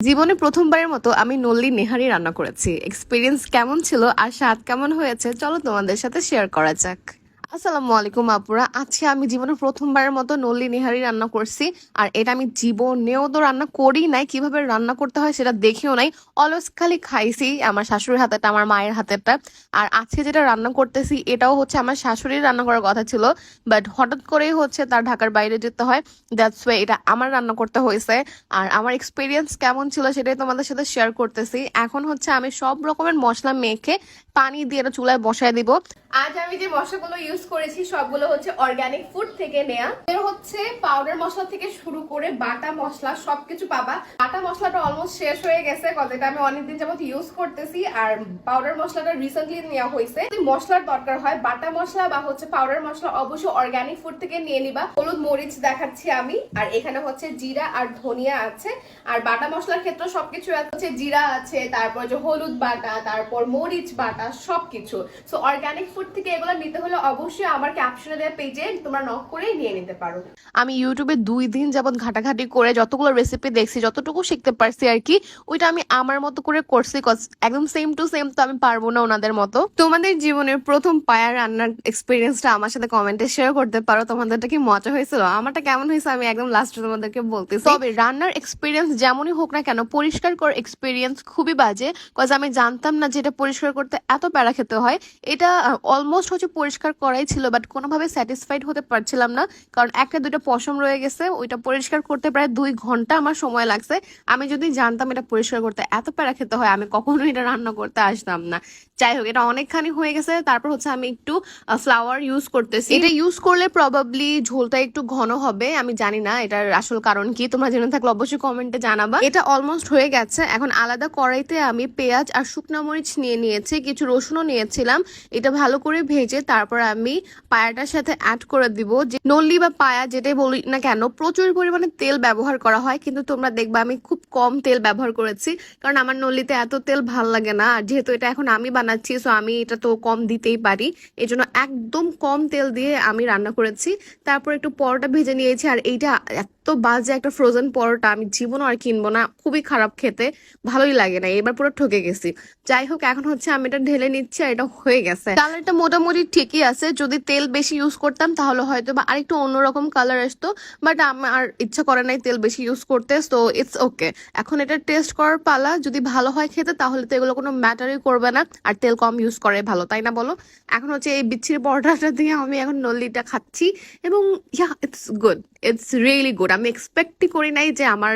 জীবনে প্রথমবারের মতো আমি নল্লি নেহারি রান্না করেছি। এক্সপিরিয়েন্স কেমন ছিল আর স্বাদ কেমন হয়েছে চলো তোমাদের সাথে শেয়ার করা যাক। আসসালামু আলাইকুম আপুরা। আজকে আমি জীবনে প্রথমবারের মতো নল্লি নেহারি রান্না করছি। আর এটা আমি জীবনেও তো রান্না করি নাই, কিভাবে রান্না করতে হয় সেটা দেখেও নাই। অলওয়েজ খালি খাইছি আমার শাশুড়ির হাতেরটা, আমার মায়ের হাতেরটা। আর আজকে যেটা রান্না করতেছি এটাও হচ্ছে আমার শাশুড়ির রান্না করার কথা ছিল, বাট হঠাৎ করেই হচ্ছে তার ঢাকার বাইরে যেতে হয়। দ্যাটস ওয়ে এটা আমার রান্না করতে হয়েছে। আর আমার এক্সপিরিয়েন্স কেমন ছিল সেটাই তোমাদের সাথে শেয়ার করতেছি। এখন হচ্ছে আমি সব রকমের মশলা মেখে পানি দিয়ে এটা চুলায় বসায় দিব। আজ আমি যে মশলাগুলো ইউজ করেছি সবগুলো হচ্ছে অর্গানিক ফুড থেকে নেয়া। এর হচ্ছে পাউডার মশলা থেকে শুরু করে বাটা মশলা সবকিছু পাবা। বাটা মশলাটা অলমোস্ট শেষ হয়ে গেছে, কারণ এটা আমি অনেকদিন যাবত ইউজ করতেছি। আর পাউডার মশলাটা রিসেন্টলি নেওয়া হয়েছে। যদি মশলার দরকার হয় বাটা মশলা বা হচ্ছে পাউডার মশলা অবশ্যই অর্গানিক ফুড থেকে নিয়ে নিবা। হলুদ মরিচ দেখাচ্ছি আমি, আর এখানে হচ্ছে জিরা আর ধনিয়া আছে। আর বাটা মশলার ক্ষেত্রে সবকিছু হচ্ছে জিরা আছে, তারপর যে হলুদ বাটা, তারপর মরিচ বাটা সবকিছু। সো অর্গানিক ফুড থেকে এগুলো নিতে হলে অবশ্যই আমার ক্যাপশনে দেওয়া পেজে তোমরা নক করে নিয়ে নিতে পারো। আমি ইউটিউবে 2 দিন যাবত ঘাটাঘাটি করে যতগুলো রেসিপি দেখছি, যতটুকু শিখতে পারছি আর কি, ওইটা আমি আমার মতো করে করছি। একদম সেম টু সেম তো আমি পারবো না ওনাদের মতো। তোমাদের জীবনের প্রথম পায়া রান্নার এক্সপিরিয়েন্সটা আমার সাথে কমেন্টে শেয়ার করতে পারো। তোমাদেরটা কি মজা হয়েছিল, আমারটা কেমন হয়েছে আমি একদম লাস্টে তোমাদেরকে বলতেছি। তবে রান্নার এক্সপিরিয়েন্স যেমনই হোক না কেন, পরিষ্কার করার এক্সপিরিয়েন্স খুবই বাজে। কজ আমি জানতাম না যে এটা পরিষ্কার করতে এত প্যারা খেতে হয়। এটা অলমোস্ট হচ্ছে পরিষ্কার করাই ছিল, বাট কোনোভাবে স্যাটিসফাইড হতে পারছিলাম না, কারণ একটা দুইটা পশম রয়ে গেছে। ওইটা পরিষ্কার করতে প্রায় 2 ঘন্টা আমার সময় লাগছে। আমি যদি জানতাম এটা পরিষ্কার করতে এত প্যারা খেতে হয়, আমি কখনোই এটা রান্না করতে আসতাম না। যাই হোক, এটা অনেকখানি হয়ে গেছে। তারপর হচ্ছে আমি একটু ফ্লাওয়ার ইউজ করতেছি। এটা ইউজ করলে প্রবাবলি ঝোলটা একটু ঘন হবে, আমি জানি না এটার আসল কারণ কি। তোমরা জেনে থাকলে অবশ্যই কমেন্টে জানাবা। এটা অলমোস্ট হয়ে গেছে। এখন আলাদা কড়াইতে আমি পেঁয়াজ আর শুকনা মরিচ নিয়ে নিয়েছি, কিছু রসুনও নিয়েছিলাম। এটা ভালো করে ভেজে তারপর আমি পায়াটার সাথে অ্যাড করে দিব। যে নল্লি বা পায়া যেটাই বলি না কেন, প্রচুর পরিমাণে তেল ব্যবহার করা হয়, কিন্তু তোমরা দেখবা আমি খুব কম তেল ব্যবহার করেছি, কারণ আমার নল্লিতে এত তেল ভাল লাগে না। আর যেহেতু এটা এখন আমি বানাচ্ছি, সো আমি এটা তো কম দিতেই পারি। এই জন্য একদম কম তেল দিয়ে আমি রান্না করেছি। তারপর একটু পরোটা ভেজে নিয়েছি। আর এইটা এত বাজে একটা ফ্রোজেন পরোটা, আমি জীবনও আর কিনবো না, খুবই খারাপ খেতে, ভালোই লাগে না। এবার পুরো ঠকে গেছি। যাই হোক, এখন হচ্ছে আমি এটা ঢেলে নিচ্ছি আর এটা হয়ে গেছে। কালারটা মোটামুটি ঠিকই আছে। যদি তেল বেশি ইউজ করতাম তাহলে হয়তো বা আরেকটু অন্যরকম কালার আসতো, বাট আমার ইচ্ছা করে নাই তেল বেশি ইউজ করতে, সো ইটস ওকে। এখন এটা টেস্ট করার পালা। যদি ভালো হয় খেতে তাহলে তো এগুলো কোনো ম্যাটারই করবে না, আর তেল কম ইউজ করে ভালো, তাই না বলো? এখন হচ্ছে এই বিচ্ছিরি পরোটাটা দিয়ে আমি এখন নল্লিটা খাচ্ছি, এবং yeah it's good, it's really good. আমি এক্সপেক্টই করি নাই যে আমার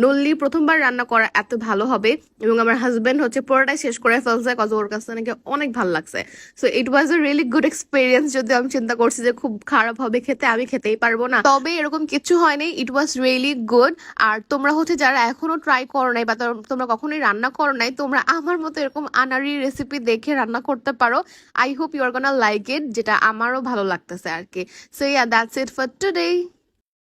নল্লি প্রথমবার রান্না করা এত ভালো হবে। এবং আমার হাজবেন্ড হচ্ছে পুরোটাই শেষ করে ফেলছে, কজ ওর কাছে নাকি অনেক ভালো লাগছে। So it was a really good experience. যদি আমি চিন্তা করছি যে খুব খারাপ হবে খেতে, আমি খেতেই পারবো না, তবে এরকম কিছু হয়নি। ইট ওয়াজ রিয়েলি গুড। আর তোমরা হচ্ছে যারা এখনো ট্রাই করো নাই বা তোমরা কখনোই রান্না করো নাই, তোমরা আমার মতো এরকম আনারি রেসিপি দেখে রান্না করতে পারো। I hope you are gonna like it, যেটা আমারও ভালো লাগতেছে আর কি। So yeah, that's it for today.